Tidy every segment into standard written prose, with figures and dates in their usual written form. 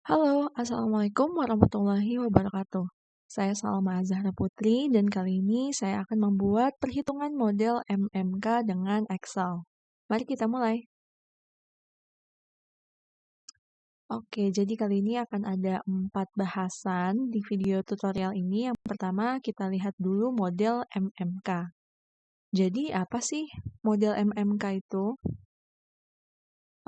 Halo, Assalamualaikum warahmatullahi wabarakatuh. Saya Salma Zahra Putri dan kali ini saya akan membuat perhitungan model MMK dengan Excel. Mari kita mulai. Oke, jadi kali ini akan ada 4 bahasan di video tutorial ini. Yang pertama, kita lihat dulu model MMK. Jadi apa sih model MMK itu?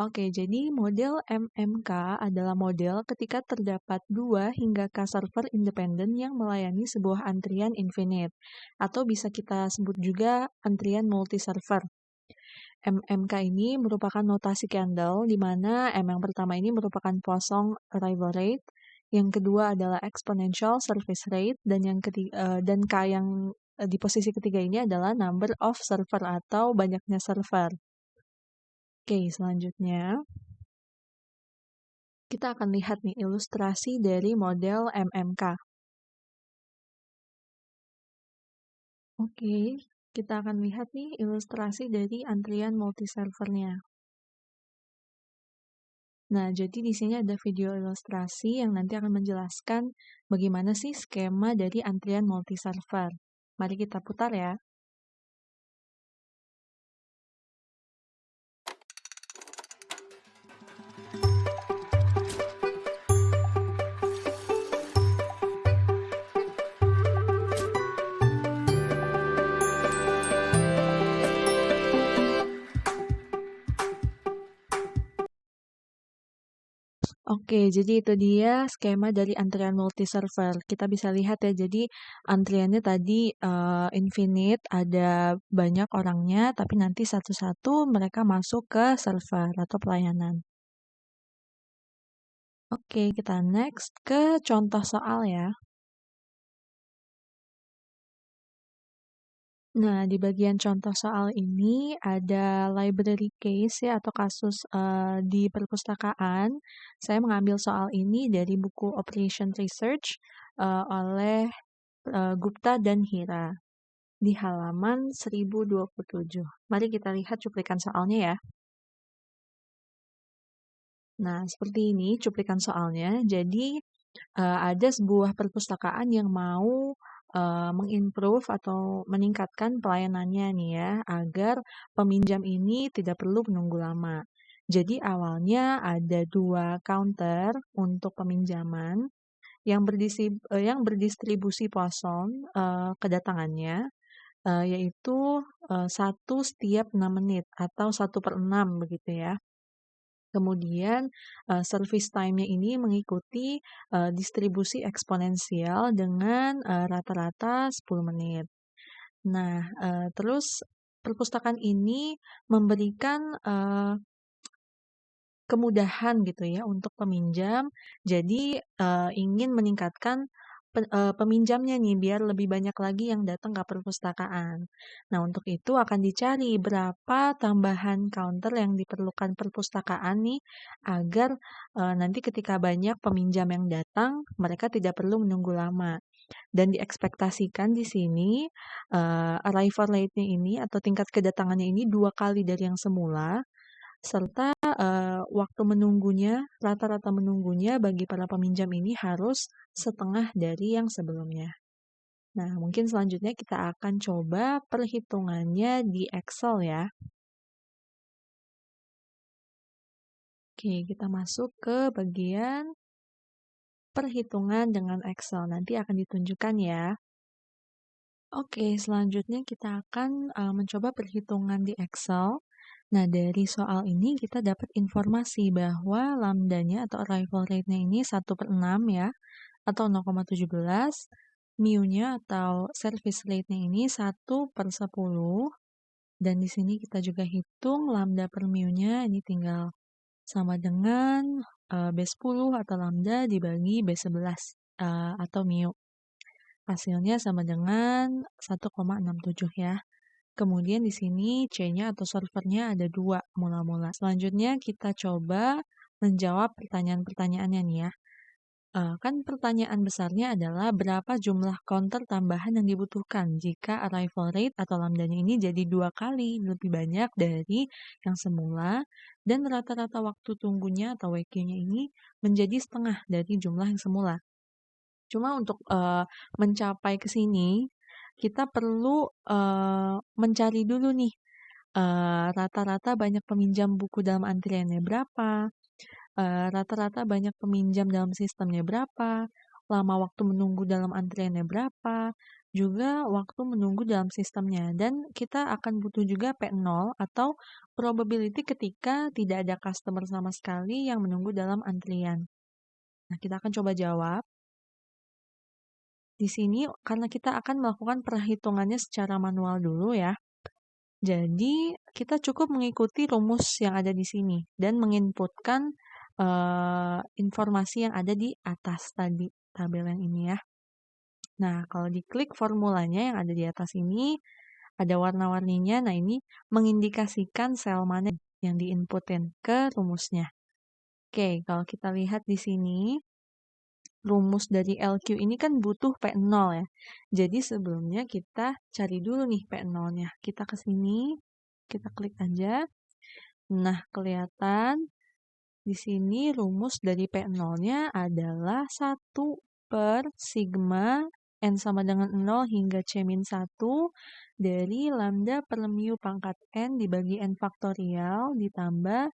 Oke, jadi model MMK adalah model ketika terdapat 2 hingga K server independen yang melayani sebuah antrian infinite, atau bisa kita sebut juga antrian multi-server. MMK ini merupakan notasi candle, di mana M yang pertama ini merupakan Poisson arrival rate, yang kedua adalah exponential service rate, dan dan K yang di posisi ketiga ini adalah number of server atau banyaknya server. Oke, selanjutnya kita akan lihat nih ilustrasi dari model MMK. Oke, kita akan lihat nih ilustrasi dari antrian multi-servernya. Nah, jadi di sini ada video ilustrasi yang nanti akan menjelaskan bagaimana sih skema dari antrian multi-server. Mari kita putar ya. Oke, jadi itu dia skema dari antrian multi-server. Kita bisa lihat ya, jadi antriannya tadi infinite, ada banyak orangnya, tapi nanti satu-satu mereka masuk ke server atau pelayanan. Oke, kita next ke contoh soal ya. Nah, di bagian contoh soal ini ada library case ya atau kasus di perpustakaan. Saya mengambil soal ini dari buku Operation Research oleh Gupta dan Hira di halaman 1027. Mari kita lihat cuplikan soalnya ya. Nah, seperti ini cuplikan soalnya. Jadi, ada sebuah perpustakaan yang mau mengimprove atau meningkatkan pelayanannya nih ya, agar peminjam ini tidak perlu menunggu lama. Jadi awalnya ada 2 counter untuk peminjaman yang berdistribusi Poisson kedatangannya, yaitu 1 setiap 6 menit atau 1/6 begitu ya. Kemudian, service time-nya ini mengikuti distribusi eksponensial dengan rata-rata 10 menit. Nah, terus perpustakaan ini memberikan kemudahan gitu ya untuk peminjam. Jadi, ingin meningkatkan peminjamnya nih biar lebih banyak lagi yang datang ke perpustakaan. Nah, untuk itu akan dicari berapa tambahan counter yang diperlukan perpustakaan nih agar nanti ketika banyak peminjam yang datang, mereka tidak perlu menunggu lama. Dan diekspektasikan di sini arrival rate-nya ini atau tingkat kedatangannya ini 2 kali dari yang semula, serta waktu menunggunya, rata-rata menunggunya bagi para peminjam ini harus setengah dari yang sebelumnya. Nah, mungkin selanjutnya kita akan coba perhitungannya di Excel ya. Oke, kita masuk ke bagian perhitungan dengan Excel. Nanti akan ditunjukkan ya. Oke, selanjutnya kita akan mencoba perhitungan di Excel. Nah, dari soal ini kita dapat informasi bahwa lambdanya atau arrival rate-nya ini 1/6 ya, atau 0,17. Mu-nya atau service rate-nya ini 1/10. Dan di sini kita juga hitung lambda per mu-nya ini tinggal sama dengan B10 atau lambda dibagi B11 atau mu. Hasilnya sama dengan 1,67 ya. Kemudian di sini C-nya atau servernya ada 2 mula-mula. Selanjutnya kita coba menjawab pertanyaan-pertanyaannya nih ya. Kan pertanyaan besarnya adalah berapa jumlah counter tambahan yang dibutuhkan jika arrival rate atau lambdanya ini jadi 2 kali lebih banyak dari yang semula dan rata-rata waktu tunggunya atau WQ-nya ini menjadi setengah dari jumlah yang semula. Cuma untuk mencapai ke sini, kita perlu mencari dulu nih rata-rata banyak peminjam buku dalam antriannya berapa, rata-rata banyak peminjam dalam sistemnya berapa, lama waktu menunggu dalam antriannya berapa, juga waktu menunggu dalam sistemnya. Dan kita akan butuh juga P0 atau probability ketika tidak ada customer sama sekali yang menunggu dalam antrian. Nah, kita akan coba jawab. Di sini karena kita akan melakukan perhitungannya secara manual dulu ya. Jadi kita cukup mengikuti rumus yang ada di sini dan menginputkan informasi yang ada di atas tadi tabel yang ini ya. Nah, kalau diklik formulanya yang ada di atas ini ada warna-warninya. Nah, ini mengindikasikan sel mana yang diinputin ke rumusnya. Oke, kalau kita lihat di sini rumus dari LQ ini kan butuh P0 ya. Jadi sebelumnya kita cari dulu nih P0-nya. Kita ke sini, kita klik aja. Nah, kelihatan di sini rumus dari P0-nya adalah 1 per sigma N sama dengan 0 hingga C-1 dari lambda per mu pangkat N dibagi N faktorial ditambah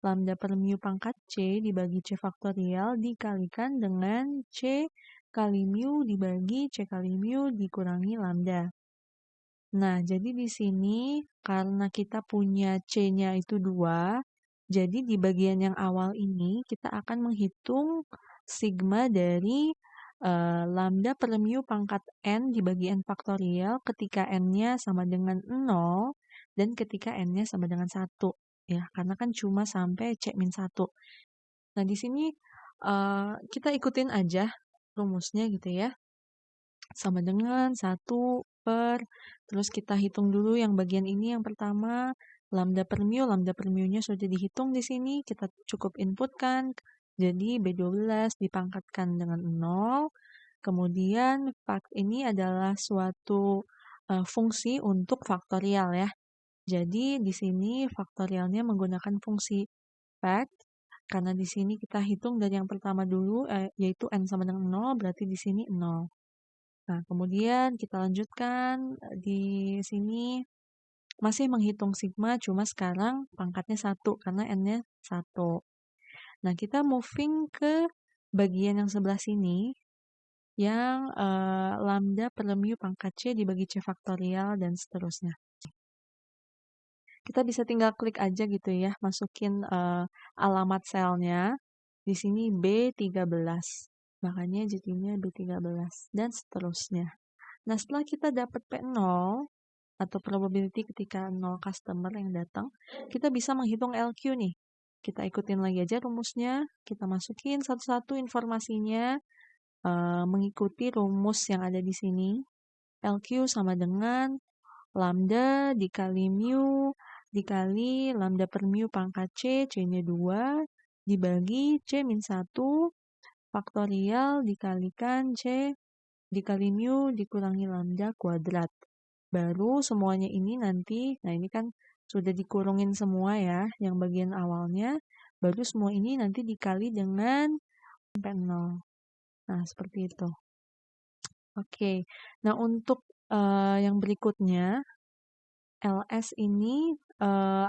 lambda per mu pangkat C dibagi C faktorial dikalikan dengan C kali mu dibagi C kali mu dikurangi lambda. Nah, jadi di sini karena kita punya C-nya itu 2, jadi di bagian yang awal ini kita akan menghitung sigma dari lambda per mu pangkat N dibagi N faktorial ketika N-nya sama dengan 0 dan ketika N-nya sama dengan 1. Ya, karena kan cuma sampai C-1. Nah, di sini kita ikutin aja rumusnya gitu ya. Sama dengan 1 per, terus kita hitung dulu yang bagian ini yang pertama, lambda per mu-nya sudah dihitung di sini, kita cukup inputkan, jadi B12 dipangkatkan dengan 0, kemudian ini adalah suatu fungsi untuk faktorial ya. Jadi di sini faktorialnya menggunakan fungsi fact, karena di sini kita hitung dari yang pertama dulu, yaitu N sama dengan 0, berarti di sini 0. Nah, kemudian kita lanjutkan di sini masih menghitung sigma, cuma sekarang pangkatnya 1 karena N-nya 1. Nah, kita moving ke bagian yang sebelah sini yang lambda per mu pangkat C dibagi C faktorial dan seterusnya. Kita bisa tinggal klik aja gitu ya, masukin alamat selnya. Di sini B13. Makanya jadinya B13 dan seterusnya. Nah, setelah kita dapat P0 atau probability ketika 0 customer yang datang, kita bisa menghitung LQ nih. Kita ikutin lagi aja rumusnya, kita masukin satu-satu informasinya mengikuti rumus yang ada di sini. LQ sama dengan lambda dikali mu dikali lambda per mu pangkat C, C-nya 2, dibagi C-1 faktorial dikalikan C dikali mu dikurangi lambda kuadrat. Baru semuanya ini nanti, nah ini kan sudah dikurungin semua ya, yang bagian awalnya, baru semua ini nanti dikali dengan P0. Nah, seperti itu. Oke, nah untuk yang berikutnya, LS ini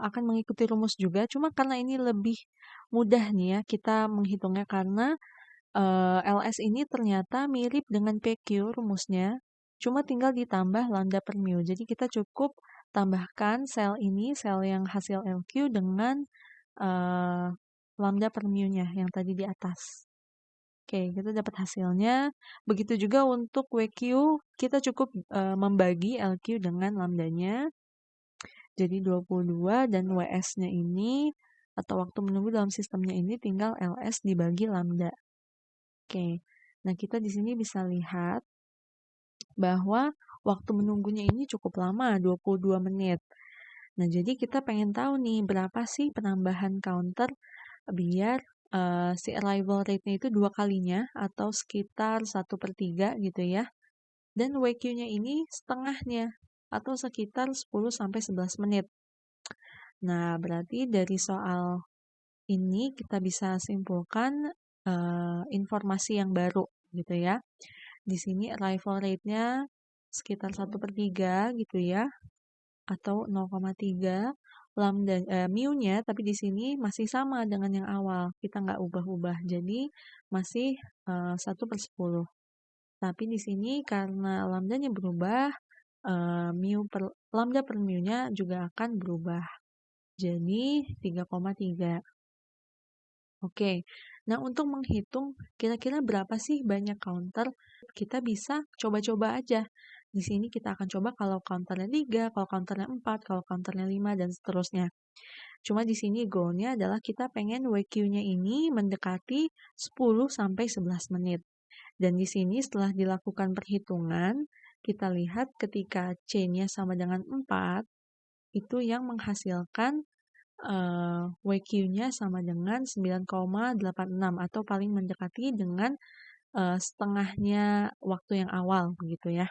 akan mengikuti rumus juga, cuma karena ini lebih mudah nih ya kita menghitungnya karena LS ini ternyata mirip dengan PQ rumusnya, cuma tinggal ditambah lambda per mu. Jadi kita cukup tambahkan sel ini, sel yang hasil LQ dengan lambda per mu-nya yang tadi di atas. Oke, kita dapat hasilnya. Begitu juga untuk WQ, kita cukup membagi LQ dengan lambdanya. Jadi 22 dan WS-nya ini atau waktu menunggu dalam sistemnya ini tinggal LS dibagi lambda. Oke, nah kita di sini bisa lihat bahwa waktu menunggunya ini cukup lama, 22 menit. Nah, jadi kita pengen tahu nih berapa sih penambahan counter biar si arrival rate-nya itu 2 kalinya atau sekitar 1/3 gitu ya. Dan WQ-nya ini setengahnya atau sekitar 10 sampai 11 menit. Nah, berarti dari soal ini kita bisa simpulkan informasi yang baru gitu ya. Di sini arrival rate-nya sekitar 1/3 gitu ya atau 0,3 lambda mu-nya tapi di sini masih sama dengan yang awal. Kita nggak ubah-ubah. Jadi masih 1/10. Tapi di sini karena lambdanya berubah, lambda per mu-nya juga akan berubah. Jadi 3,3. Oke, nah untuk menghitung kira-kira berapa sih banyak counter, kita bisa coba-coba aja. Di sini kita akan coba kalau counternya 3, kalau counternya 4, kalau counternya 5, dan seterusnya. Cuma di sini goalnya adalah kita pengen WQ-nya ini mendekati 10-11 menit. Dan di sini setelah dilakukan perhitungan, kita lihat ketika C-nya sama dengan 4, itu yang menghasilkan WQ-nya sama dengan 9,86 atau paling mendekati dengan setengahnya waktu yang awal begitu ya.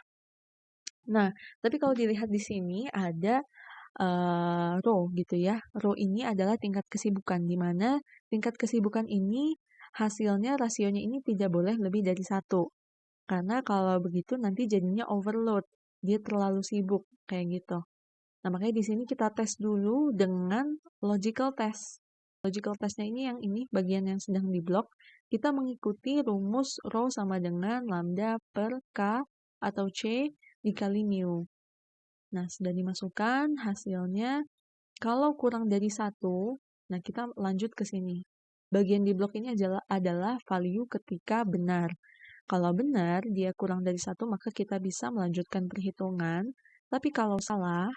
Nah, tapi kalau dilihat di sini ada row gitu ya. Row ini adalah tingkat kesibukan, di mana tingkat kesibukan ini hasilnya rasionya ini tidak boleh lebih dari 1. Karena kalau begitu nanti jadinya overload, dia terlalu sibuk kayak gitu. Nah, makanya di sini kita tes dulu dengan logical test. Logical testnya ini yang ini bagian yang sedang diblok. Kita mengikuti rumus rho sama dengan lambda per K atau C dikali mu. Nah, sudah dimasukkan hasilnya. Kalau kurang dari 1, nah kita lanjut ke sini. Bagian di blok ini adalah value ketika benar. Kalau benar, dia kurang dari 1, maka kita bisa melanjutkan perhitungan. Tapi kalau salah,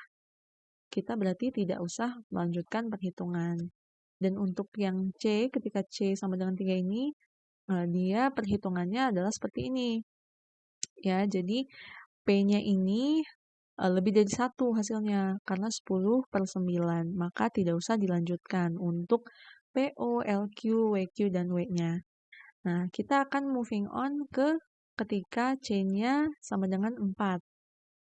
kita berarti tidak usah melanjutkan perhitungan. Dan untuk yang C, ketika C sama dengan 3 ini, dia perhitungannya adalah seperti ini. Ya, jadi P-nya ini lebih dari 1 hasilnya, karena 10/9. Maka tidak usah dilanjutkan untuk PO, LQ, WQ, dan W-nya. Nah, kita akan moving on ke ketika C-nya sama dengan 4.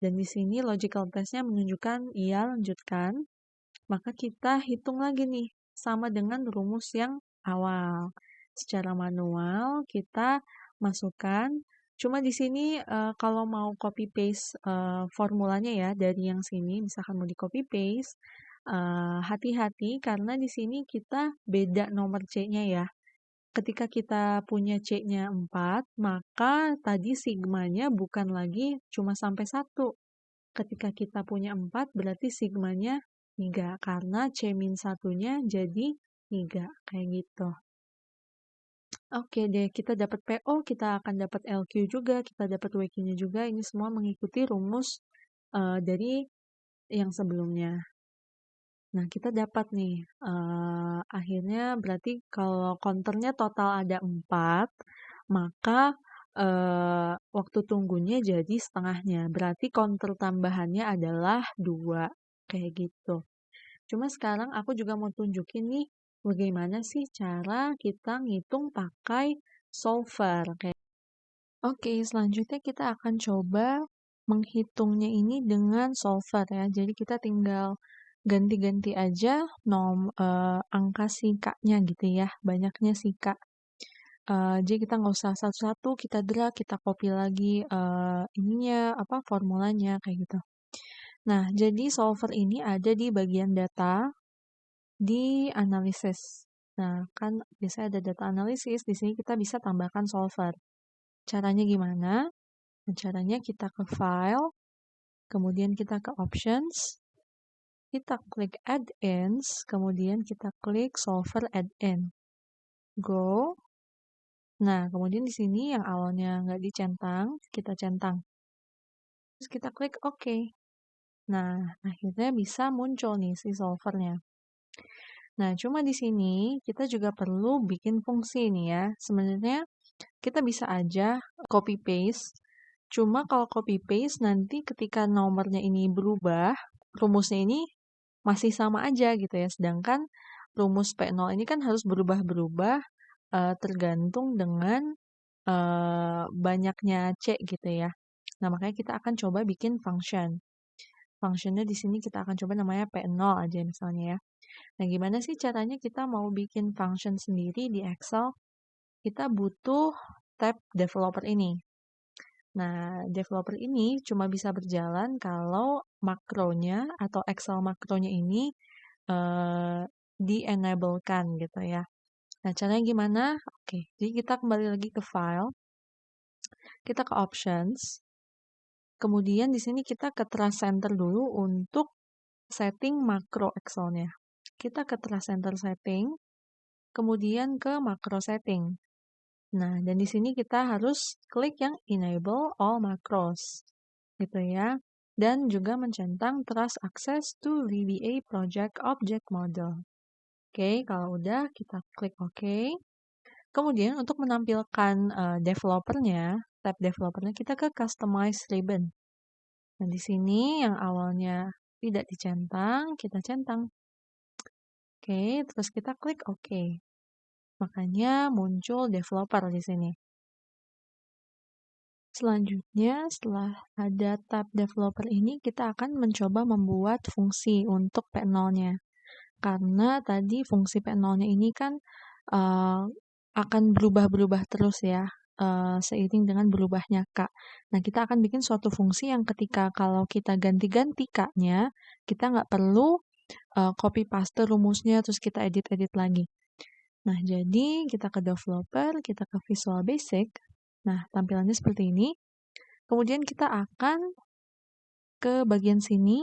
Dan di sini logical test-nya menunjukkan iya lanjutkan. Maka kita hitung lagi nih, sama dengan rumus yang awal. Secara manual kita masukkan, cuma di sini kalau mau copy paste formulanya ya dari yang sini, misalkan mau di copy paste, hati-hati karena di sini kita beda nomor C-nya ya. Ketika kita punya C-nya 4, maka tadi sigmanya bukan lagi cuma sampai 1. Ketika kita punya 4, berarti sigmanya 3, karena C-1-nya jadi 3, kayak gitu. Oke deh, kita dapat PO, kita akan dapat LQ juga, kita dapat WQ-nya juga, ini semua mengikuti rumus dari yang sebelumnya. Nah, kita dapat nih, akhirnya berarti kalau counternya total ada 4, maka waktu tunggunya jadi setengahnya. Berarti counter tambahannya adalah 2, kayak gitu. Cuma sekarang aku juga mau tunjukin nih, bagaimana sih cara kita ngitung pakai solver. Oke, selanjutnya kita akan coba menghitungnya ini dengan solver ya. Jadi kita tinggal ganti-ganti aja angka si K-nya gitu ya, banyaknya si K. Jadi kita nggak usah satu-satu, kita drag, kita copy lagi formulanya kayak gitu. Nah, jadi solver ini ada di bagian data di analisis. Nah, kan biasanya ada data analisis, di sini kita bisa tambahkan solver. Caranya gimana? Nah, caranya kita ke file, kemudian kita ke options, kita klik add-ins, kemudian kita klik solver add-in. Go. Nah, kemudian di sini yang awalnya nggak dicentang, kita centang. Terus kita klik OK. Nah, akhirnya bisa muncul nih si solvernya. Nah, cuma di sini kita juga perlu bikin fungsi nih ya. Sebenarnya kita bisa aja copy paste. Cuma kalau copy paste nanti ketika nomornya ini berubah, rumusnya ini masih sama aja gitu ya. Sedangkan rumus P0 ini kan harus berubah-berubah tergantung dengan banyaknya C gitu ya. Nah, makanya kita akan coba bikin function. Functionnya di sini kita akan coba namanya P0 aja misalnya ya. Nah, gimana sih caranya kita mau bikin function sendiri di Excel? Kita butuh tab developer ini. Nah, developer ini cuma bisa berjalan kalau makronya atau Excel makronya ini di-enablekan gitu ya. Nah, caranya gimana? Oke, jadi kita kembali lagi ke file, kita ke options, kemudian di sini kita ke Trust Center dulu untuk setting makro Excel-nya. Kita ke Trust Center setting, kemudian ke makro setting. Nah, dan di sini kita harus klik yang enable all macros, gitu ya. Dan juga mencentang trust access to VBA project object model. Oke, kalau udah kita klik OK. Kemudian untuk menampilkan developernya, tab developernya kita ke customize ribbon. Nah, di sini yang awalnya tidak dicentang, kita centang. Oke, terus kita klik OK. Makanya muncul developer di sini. Selanjutnya, setelah ada tab developer ini, kita akan mencoba membuat fungsi untuk P0-nya. Karena tadi fungsi P0-nya ini kan akan berubah-berubah terus ya, seiring dengan berubahnya K. Nah, kita akan bikin suatu fungsi yang ketika kalau kita ganti-ganti K-nya, kita nggak perlu copy paste rumusnya, terus kita edit-edit lagi. Nah, jadi kita ke developer, kita ke Visual Basic. Nah, tampilannya seperti ini. Kemudian kita akan ke bagian sini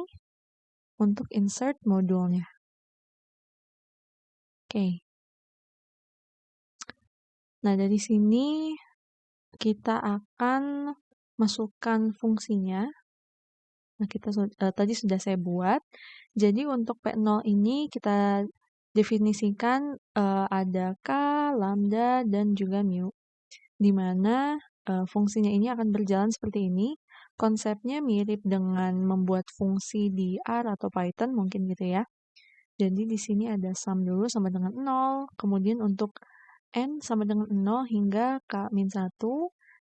untuk insert modulnya. Oke. Nah, dari sini kita akan masukkan fungsinya. Nah, tadi sudah saya buat. Jadi untuk P0 ini kita definisikan ada K, lambda, dan juga mu. Di mana fungsinya ini akan berjalan seperti ini. Konsepnya mirip dengan membuat fungsi di R atau Python mungkin gitu ya. Jadi di sini ada sum dulu sama dengan 0, kemudian untuk n sama dengan 0 hingga k-1,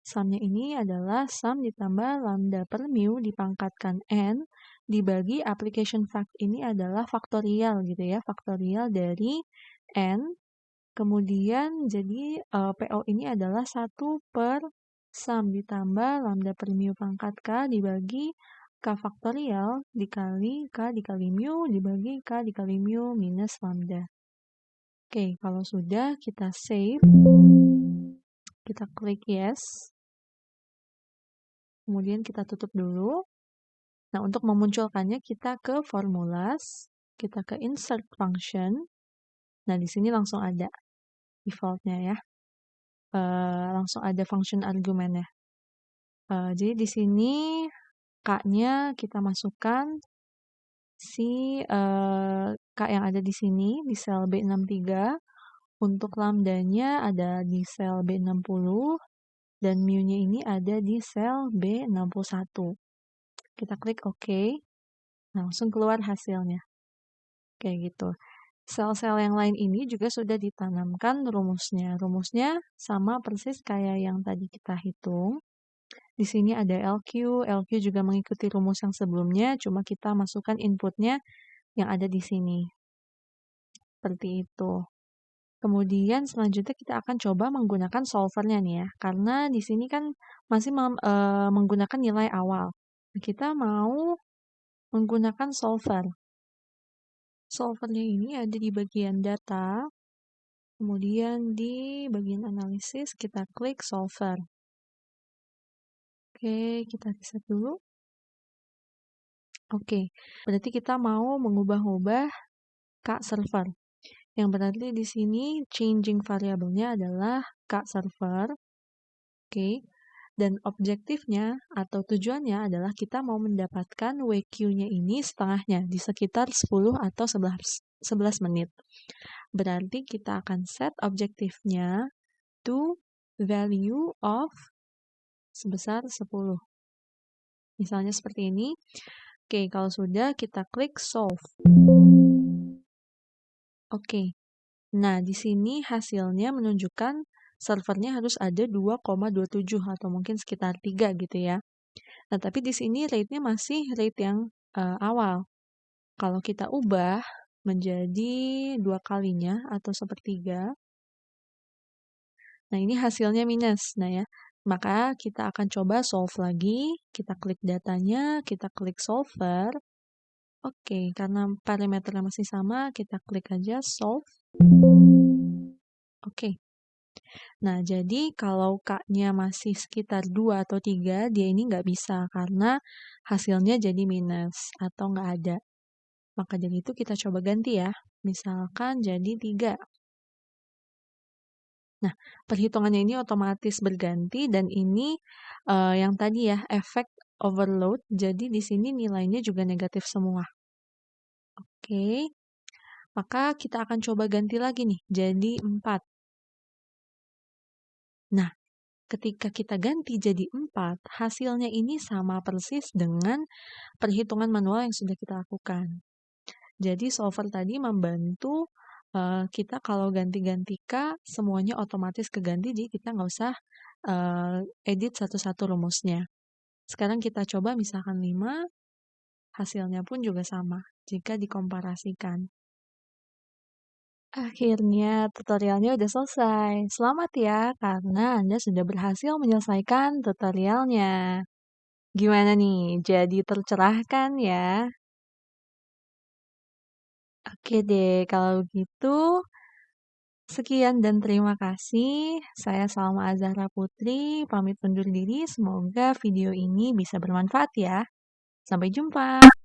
sumnya ini adalah sum ditambah lambda per mu dipangkatkan n, dibagi application fact ini adalah faktorial gitu ya, faktorial dari n, kemudian jadi PO ini adalah 1 per sum ditambah lambda per mu pangkat k dibagi k faktorial dikali k dikali mu dibagi k dikali mu minus lambda. Oke, kalau sudah kita save, kita klik yes, kemudian kita tutup dulu. Nah, untuk memunculkannya kita ke formulas, kita ke insert function. Nah, di sini langsung ada defaultnya ya. Langsung ada function argumennya. Jadi di sini K-nya kita masukkan si K yang ada di sini, di sel B63. Untuk lambdanya ada di sel B60. Dan mu-nya ini ada di sel B61. Kita klik OK. Langsung keluar hasilnya. Kayak gitu. Sel-sel yang lain ini juga sudah ditanamkan rumusnya. Rumusnya sama persis kayak yang tadi kita hitung. Di sini ada LQ. LQ juga mengikuti rumus yang sebelumnya, cuma kita masukkan inputnya yang ada di sini. Seperti itu. Kemudian selanjutnya kita akan coba menggunakan solvernya nih ya. Karena di sini kan masih menggunakan nilai awal. Kita mau menggunakan solver. Solvernya ini ada di bagian data. Kemudian di bagian analisis kita klik solver. Oke, kita reset dulu. Oke, berarti kita mau mengubah-ubah K server. Yang berarti di sini changing variabelnya adalah K server. Oke, dan objektifnya atau tujuannya adalah kita mau mendapatkan WQ-nya ini setengahnya di sekitar 10 atau 11 menit. Berarti kita akan set objektifnya to value of sebesar 10. Misalnya seperti ini. Oke, kalau sudah kita klik solve. Oke. Nah, di sini hasilnya menunjukkan servernya harus ada 2,27 atau mungkin sekitar 3 gitu ya. Nah, tapi di sini rate-nya masih rate yang awal. Kalau kita ubah menjadi 2 kalinya atau sepertiga, nah ini hasilnya minus. Nah ya, maka kita akan coba solve lagi. Kita klik datanya, kita klik solver. Oke, karena parameternya masih sama, kita klik aja solve. Oke. Nah, jadi kalau K-nya masih sekitar 2 atau 3, dia ini nggak bisa karena hasilnya jadi minus atau nggak ada. Maka dari itu kita coba ganti ya. Misalkan jadi 3. Nah, perhitungannya ini otomatis berganti dan ini yang tadi ya, efek overload. Jadi di sini nilainya juga negatif semua. Oke. Maka kita akan coba ganti lagi nih, jadi 4. Nah, ketika kita ganti jadi 4, hasilnya ini sama persis dengan perhitungan manual yang sudah kita lakukan. Jadi solver tadi membantu kita kalau ganti-ganti K, semuanya otomatis keganti, jadi kita nggak usah edit satu-satu rumusnya. Sekarang kita coba misalkan 5, hasilnya pun juga sama jika dikomparasikan. Akhirnya tutorialnya udah selesai. Selamat ya, karena Anda sudah berhasil menyelesaikan tutorialnya. Gimana nih? Jadi tercerahkan ya? Oke deh, kalau gitu sekian dan terima kasih. Saya Salma Azahra Putri, pamit undur diri. Semoga video ini bisa bermanfaat ya. Sampai jumpa.